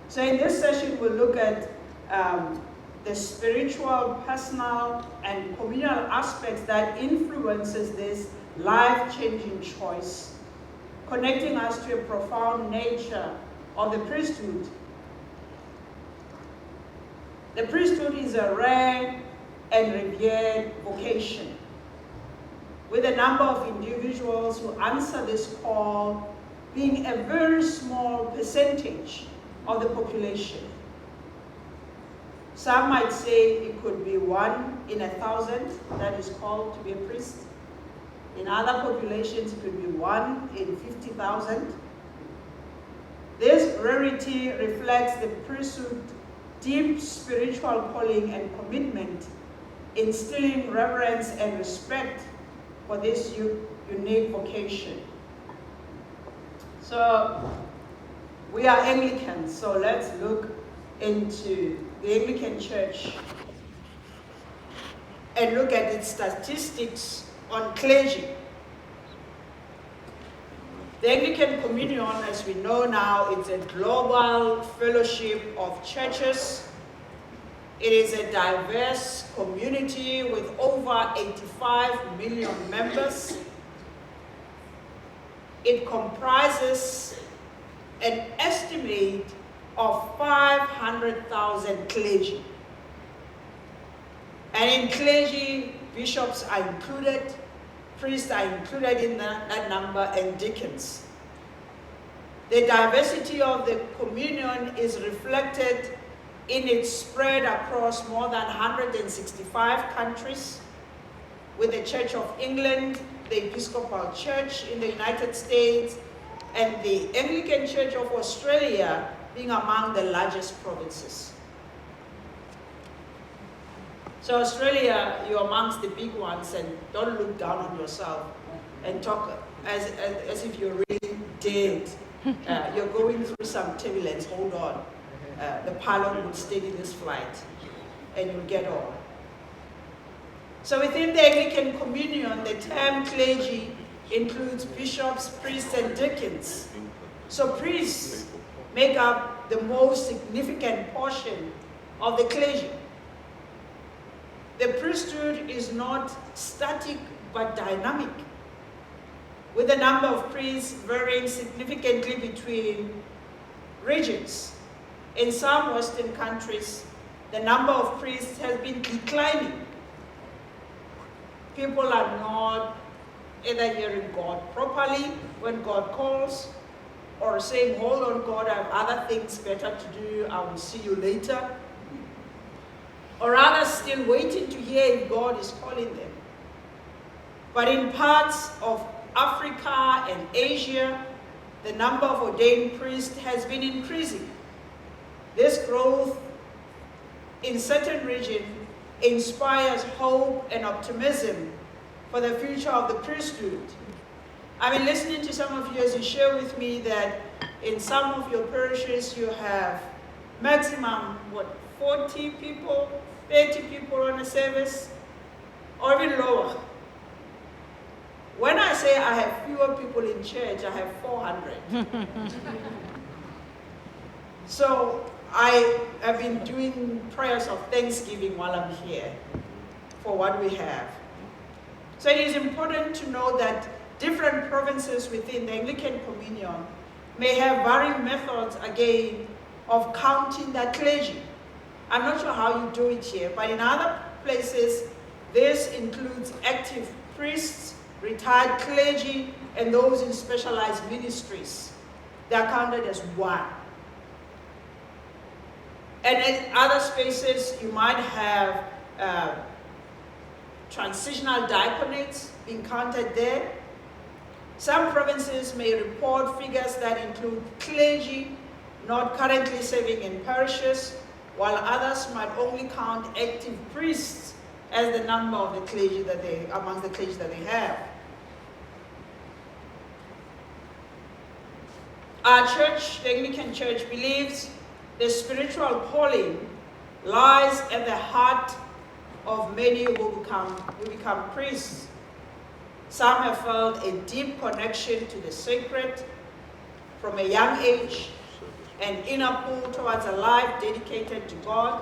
So in this session, we'll look at the spiritual, personal, and communal aspects that influences this life-changing choice, connecting us to a profound nature of the priesthood. The priesthood is a rare and revered vocation, with a number of individuals who answer this call being a very small percentage of the population. Some might say it could be 1 in 1,000 that is called to be a priest. In other populations, it could be 1 in 50,000. This rarity reflects the priesthood's deep spiritual calling and commitment, instilling reverence and respect for this unique vocation. So, we are Anglicans, so let's look into the Anglican Church and look at its statistics on clergy. The Anglican Communion, as we know now, is a global fellowship of churches. It is a diverse community with over 85 million members. It comprises an estimate of 500,000 clergy. And in clergy, bishops are included, priests are included in that number, and deacons. The diversity of the communion is reflected in its spread across more than 165 countries, with the Church of England, the Episcopal Church in the United States, and the Anglican Church of Australia being among the largest provinces. So Australia, you're amongst the big ones, and don't look down on yourself and talk as if you're really dead. You're going through some turbulence, hold on. The pilot will steady this flight, and you'll get on. So within the Anglican Communion, the term clergy includes bishops, priests, and deacons. So priests make up the most significant portion of the clergy. The priesthood is not static but dynamic, with the number of priests varying significantly between regions. In some Western countries, the number of priests has been declining. People are not either hearing God properly when God calls, or saying, hold on God, I have other things better to do, I will see you later. Or others still waiting to hear if God is calling them. But in parts of Africa and Asia, the number of ordained priests has been increasing. This growth in certain regions inspires hope and optimism for the future of the priesthood. I've been listening to some of you as you share with me that in some of your parishes you have maximum, 40 people, 30 people on a service, or even lower. When I say I have fewer people in church, I have 400. So I have been doing prayers of thanksgiving while I'm here for what we have. So it is important to know that different provinces within the Anglican Communion may have varying methods, again, of counting that clergy. I'm not sure how you do it here, but in other places, this includes active priests, retired clergy, and those in specialized ministries. They are counted as one. And in other spaces, you might have transitional diaconates being counted there. Some provinces may report figures that include clergy not currently serving in parishes, while others might only count active priests as the number of the clergy amongst the clergy that they have. Our church, the Anglican Church, believes the spiritual calling lies at the heart of many who become priests. Some have felt a deep connection to the sacred from a young age, an inner pull towards a life dedicated to God.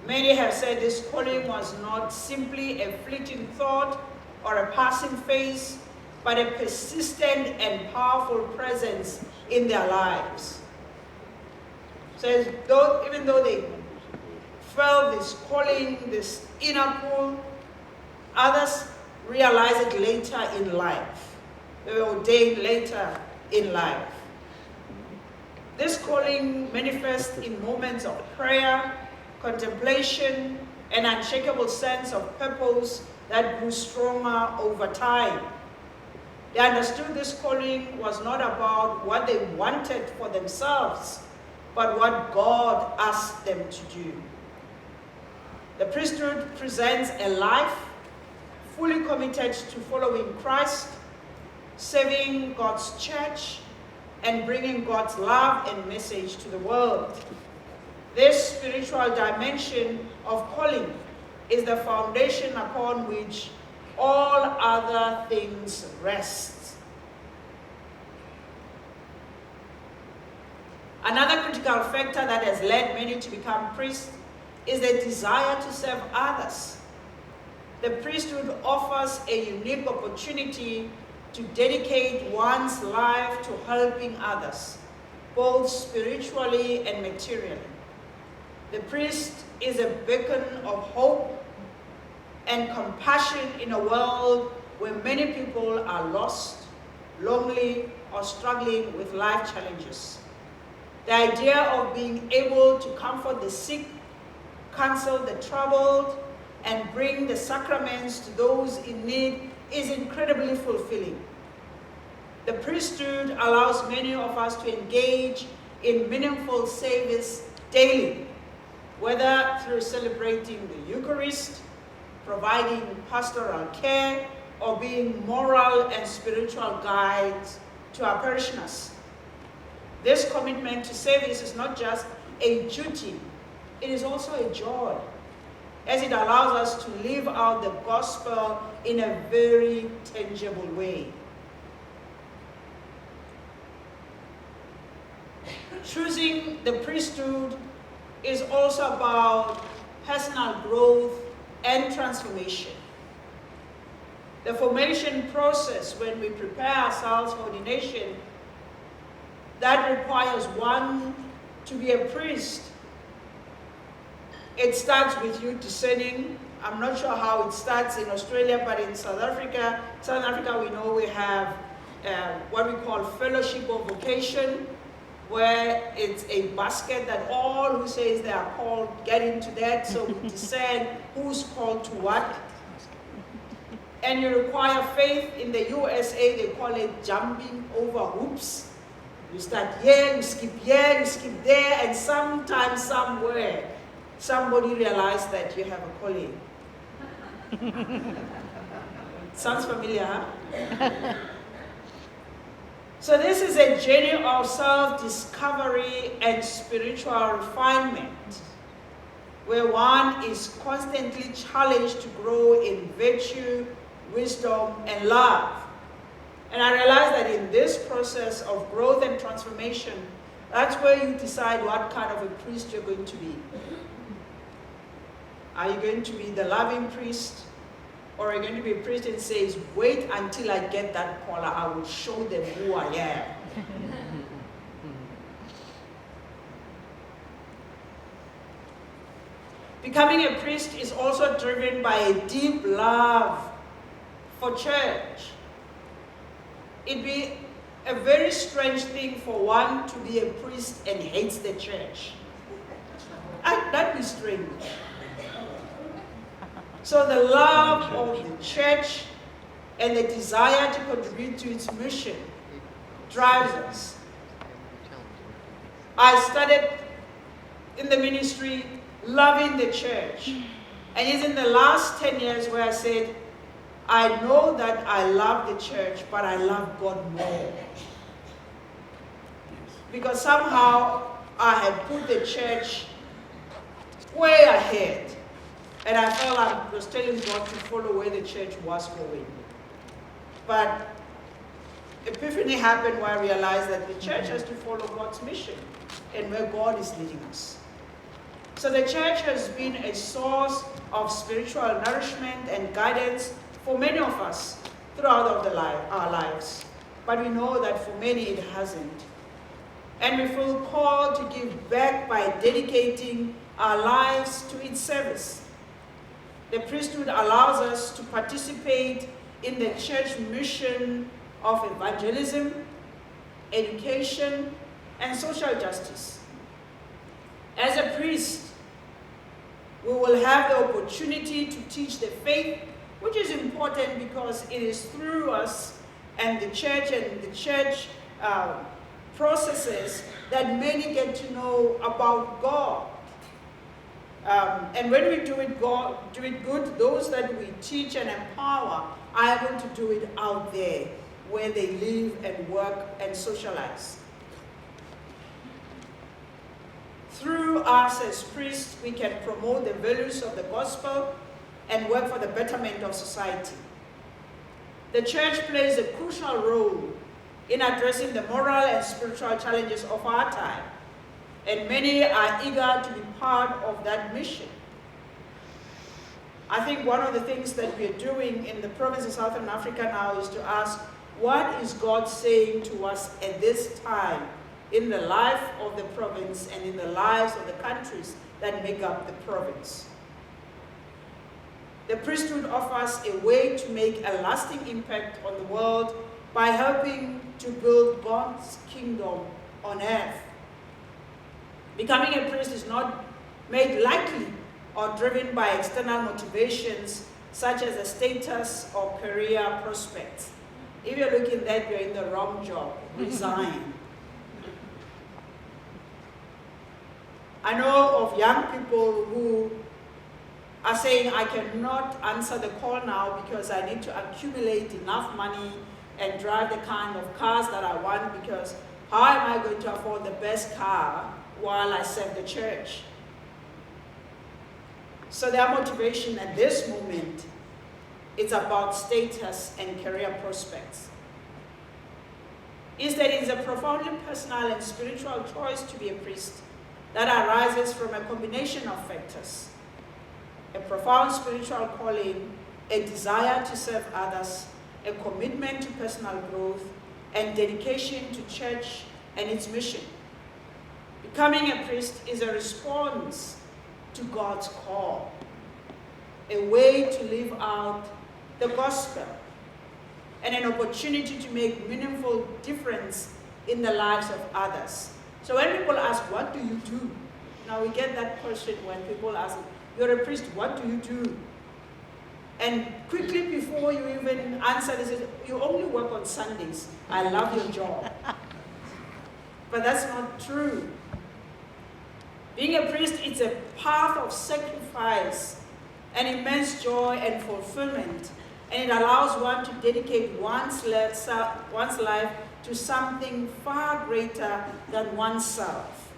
Many have said this calling was not simply a fleeting thought or a passing phase, but a persistent and powerful presence in their lives. So even though they felt this calling, this inner pull, others realized it later in life. They were ordained later in life. This calling manifests in moments of prayer, contemplation, an unshakable sense of purpose that grew stronger over time. They understood this calling was not about what they wanted for themselves, but what God asked them to do. The priesthood presents a life fully committed to following Christ, serving God's church, and bringing God's love and message to the world. This spiritual dimension of calling is the foundation upon which all other things rest. Another critical factor that has led many to become priests is the desire to serve others. The priesthood offers a unique opportunity to dedicate one's life to helping others, both spiritually and materially. The priest is a beacon of hope and compassion in a world where many people are lost, lonely, or struggling with life challenges. The idea of being able to comfort the sick, counsel the troubled, and bring the sacraments to those in need is incredibly fulfilling. The priesthood allows many of us to engage in meaningful service daily, whether through celebrating the Eucharist, providing pastoral care, or being moral and spiritual guides to our parishioners. This commitment to service is not just a duty, it is also a joy, as it allows us to live out the gospel in a very tangible way. Choosing the priesthood is also about personal growth and transformation. The formation process, when we prepare ourselves for ordination, that requires one to be a priest. It starts with you discerning. I'm not sure how it starts in Australia, but in South Africa we know we have what we call fellowship of vocation, where it's a basket that all who says they are called get into that, so we discern who's called to what. And you require faith. In the USA, they call it jumping over hoops. You start here, you skip there, and sometimes somewhere, somebody realized that you have a calling. Sounds familiar, huh? So this is a journey of self-discovery and spiritual refinement, where one is constantly challenged to grow in virtue, wisdom, and love. And I realized that in this process of growth and transformation, that's where you decide what kind of a priest you're going to be. Are you going to be the loving priest? Or are you going to be a priest and says, wait until I get that collar, I will show them who I am. Becoming a priest is also driven by a deep love for church. It'd be a very strange thing for one to be a priest and hates the church. That'd be strange. So the love of the church and the desire to contribute to its mission drives us. I started in the ministry loving the church. And it's in the last 10 years where I said, I know that I love the church, but I love God more. Because somehow I had put the church way ahead. And I felt I was telling God to follow where the church was going. But epiphany happened where I realized that the church has to follow God's mission and where God is leading us. So the church has been a source of spiritual nourishment and guidance for many of us throughout our lives. But we know that for many it hasn't. And we feel called to give back by dedicating our lives to its service. The priesthood allows us to participate in the church mission of evangelism, education, and social justice. As a priest, we will have the opportunity to teach the faith, which is important because it is through us and the church processes that many get to know about God. And when we do it good, those that we teach and empower are able to do it out there where they live and work and socialize. Through us as priests, we can promote the values of the gospel and work for the betterment of society. The church plays a crucial role in addressing the moral and spiritual challenges of our time, and many are eager to be part of that mission. I think one of the things that we are doing in the province of Southern Africa now is to ask, what is God saying to us at this time in the life of the province and in the lives of the countries that make up the province? The priesthood offers a way to make a lasting impact on the world by helping to build God's kingdom on earth. Becoming a priest is not made likely or driven by external motivations such as a status or career prospects. If you're looking that you're in the wrong job, resign. I know of young people who are saying, I cannot answer the call now because I need to accumulate enough money and drive the kind of cars that I want, because how am I going to afford the best car while I serve the church? So their motivation at this moment, it's about status and career prospects. Instead, it is a profoundly personal and spiritual choice to be a priest that arises from a combination of factors: a profound spiritual calling, a desire to serve others, a commitment to personal growth, and dedication to church and its mission. Becoming a priest is a response to God's call, a way to live out the gospel, and an opportunity to make meaningful difference in the lives of others. So when people ask, what do you do? Now we get that question when people ask, you're a priest, what do you do? And quickly before you even answer, they say, you only work on Sundays. I love your job. But that's not true. Being a priest, it's a path of sacrifice and immense joy and fulfillment. And it allows one to dedicate one's life to something far greater than oneself.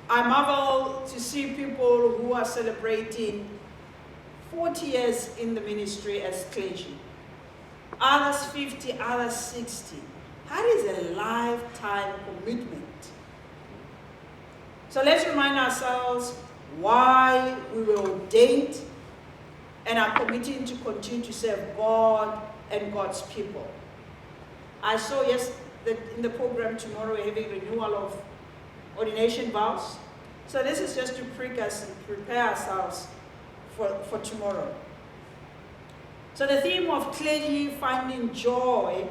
I marvel to see people who are celebrating 40 years in the ministry as clergy. Others 50, others 60. That is a lifetime commitment. So let's remind ourselves why we were ordained and are committing to continue to serve God and God's people. I saw that in the program tomorrow we're having renewal of ordination vows. So this is just to prick us and prepare ourselves for tomorrow. So the theme of clergy finding joy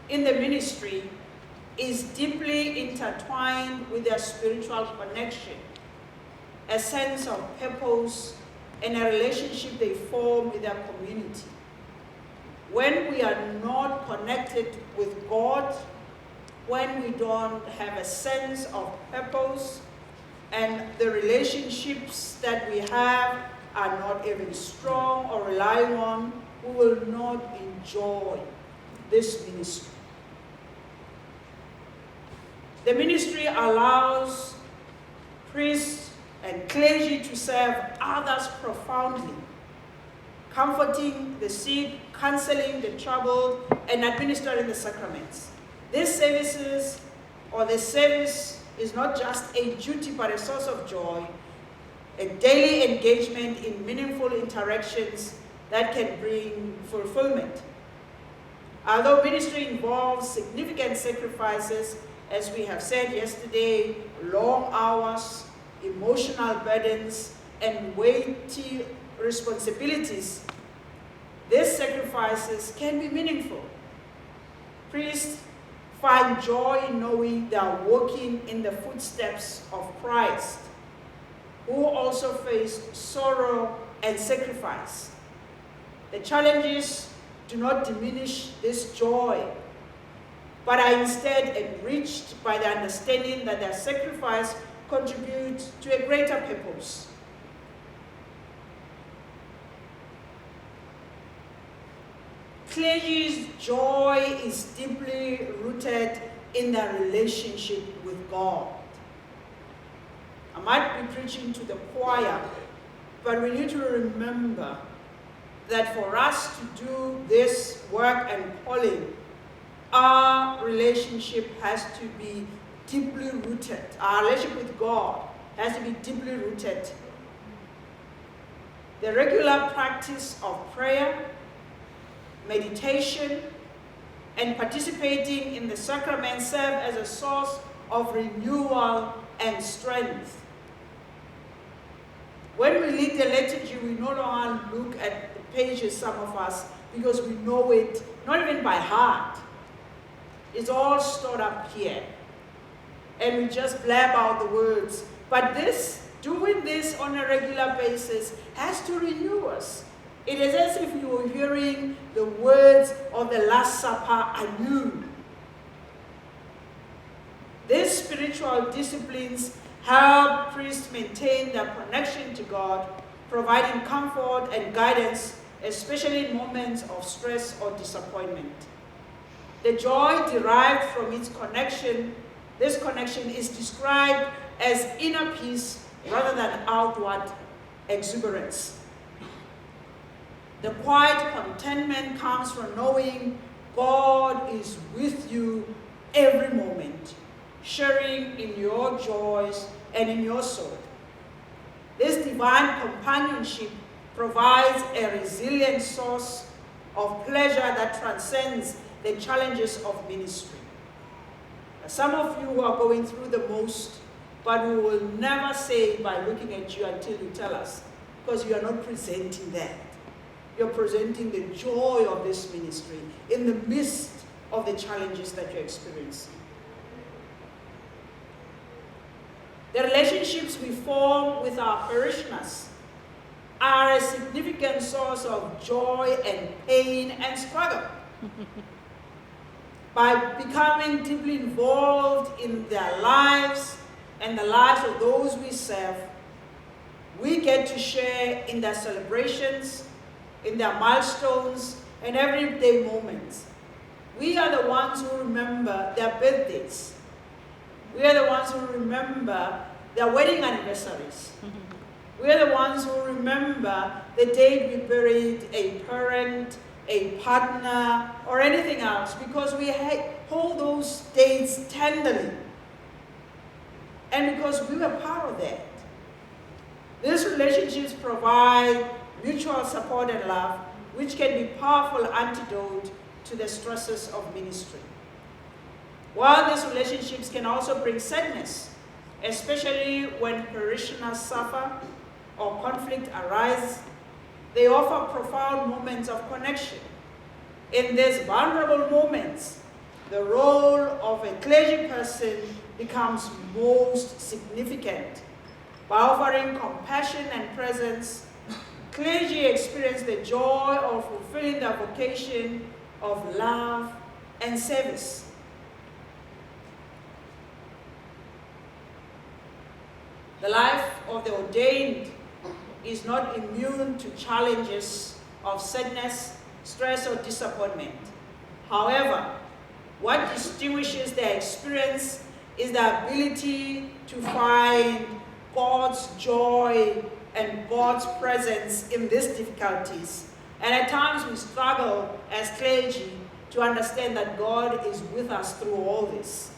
in the ministry is deeply intertwined with their spiritual connection, a sense of purpose, and a relationship they form with their community. When we are not connected with God, when we don't have a sense of purpose, and the relationships that we have are not even strong or relying on, we will not enjoy this ministry. The ministry allows priests and clergy to serve others profoundly, comforting the sick, counseling the troubled, and administering the sacraments. These services, or the service, is not just a duty but a source of joy, a daily engagement in meaningful interactions that can bring fulfillment. Although ministry involves significant sacrifices, as we have said yesterday, long hours, emotional burdens, and weighty responsibilities, these sacrifices can be meaningful. Priests find joy in knowing they are walking in the footsteps of Christ, who also faced sorrow and sacrifice. The challenges do not diminish this joy, but are instead enriched by the understanding that their sacrifice contributes to a greater purpose. Clergy's joy is deeply rooted in their relationship with God. I might be preaching to the choir, but we need to remember that for us to do this work and calling, our relationship has to be deeply rooted. Our relationship with God has to be deeply rooted. The regular practice of prayer, meditation, and participating in the sacraments serve as a source of renewal and strength. When we lead the liturgy, we no longer look at the pages, some of us, because we know it, not even by heart. It's all stored up here. And we just blab out the words. But doing this on a regular basis has to renew us. It is as if you were hearing the words of the Last Supper anew. These spiritual disciplines help priests maintain their connection to God, providing comfort and guidance, especially in moments of stress or disappointment. The joy derived from its connection, this connection is described as inner peace rather than outward exuberance. The quiet contentment comes from knowing God is with you every moment, sharing in your joys and in your soul. This divine companionship provides a resilient source of pleasure that transcends the challenges of ministry. Some of you are going through the most, but we will never say by looking at you until you tell us, because you are not presenting that. You're presenting the joy of this ministry in the midst of the challenges that you're experiencing. The relationships we form with our parishioners are a significant source of joy and pain and struggle. By becoming deeply involved in their lives and the lives of those we serve, we get to share in their celebrations, in their milestones, and everyday moments. We are the ones who remember their birthdays. We are the ones who remember their wedding anniversaries. We are the ones who remember the date we buried a parent, a partner, or anything else, because we hold those dates tenderly. And because we were part of that. These relationships provide mutual support and love, which can be powerful antidote to the stresses of ministry. While these relationships can also bring sadness, especially when parishioners suffer or conflict arises, they offer profound moments of connection. In these vulnerable moments, the role of a clergy person becomes most significant. By offering compassion and presence, clergy experience the joy of fulfilling their vocation of love and service. The life of the ordained is not immune to challenges of sadness, stress, or disappointment. However, what distinguishes their experience is the ability to find God's joy and God's presence in these difficulties, And at times we struggle as clergy to understand that God is with us through all this.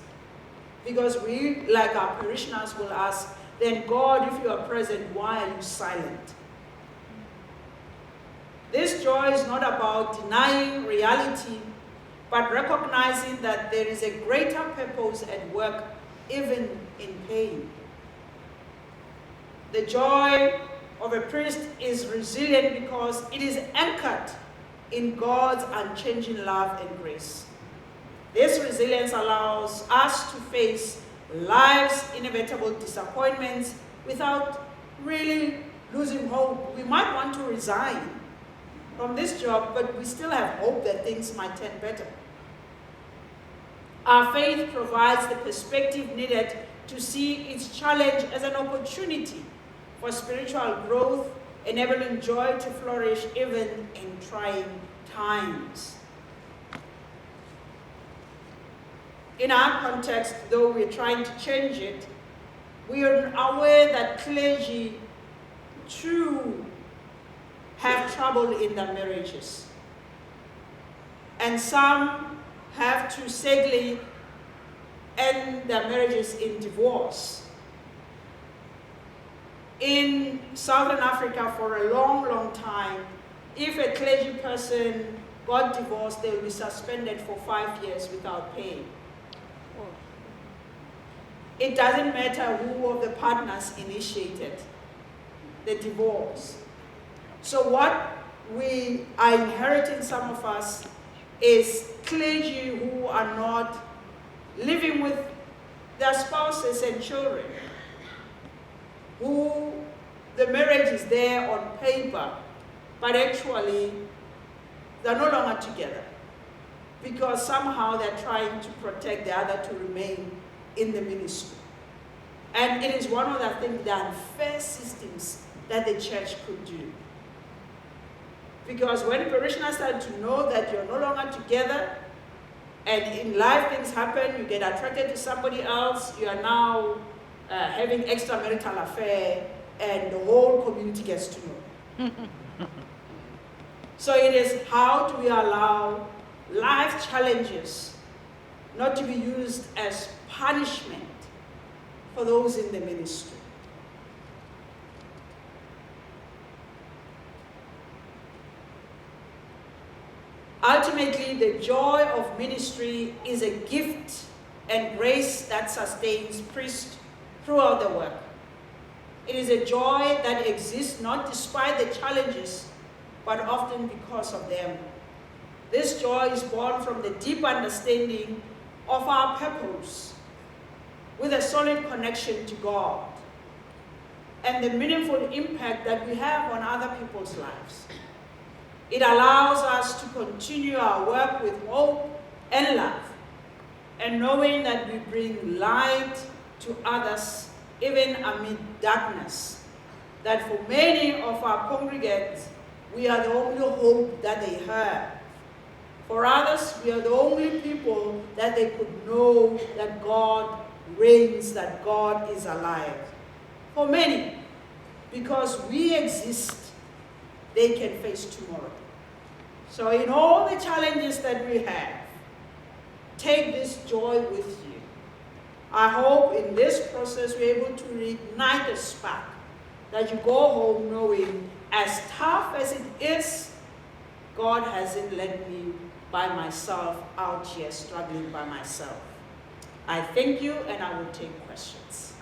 Because we, like our parishioners, will ask, then God, if you are present, why are you silent? This joy is not about denying reality, but recognizing that there is a greater purpose at work, even in pain. The joy of a priest is resilient because it is anchored in God's unchanging love and grace. This resilience allows us to face life's inevitable disappointments without really losing hope. We might want to resign from this job, but we still have hope that things might turn better. Our faith provides the perspective needed to see its challenge as an opportunity for spiritual growth, enabling joy to flourish even in trying times. In our context, though we're trying to change it, we are aware that clergy too have trouble in their marriages. And some have to sadly end their marriages in divorce. In Southern Africa, for a long, long time, if a clergy person got divorced, they would be suspended for 5 years without pay. It doesn't matter who of the partners initiated the divorce. So what we are inheriting, some of us, is clergy who are not living with their spouses and children, who the marriage is there on paper, but actually they're no longer together because somehow they're trying to protect the other to remain in the ministry. And it is one of the things, the unfair systems that the church could do. Because when parishioners start to know that you're no longer together, and in life things happen, you get attracted to somebody else, you are now having extramarital affair, and the whole community gets to know. So it is, how do we allow life challenges not to be used as punishment for those in the ministry? Ultimately, the joy of ministry is a gift and grace that sustains priests throughout the work. It is a joy that exists not despite the challenges, but often because of them. This joy is born from the deep understanding of our purpose, with a solid connection to God, and the meaningful impact that we have on other people's lives. It allows us to continue our work with hope and love, and knowing that we bring light to others even amid darkness, that for many of our congregants, we are the only hope that they have. For others, we are the only people that they could know that God reigns, that God is alive. For many, because we exist, they can face tomorrow. So in all the challenges that we have, take this joy with you. I hope in this process we're able to reignite a spark, that you go home knowing, as tough as it is, God hasn't led me by myself out here struggling by myself. I thank you, and I will take questions.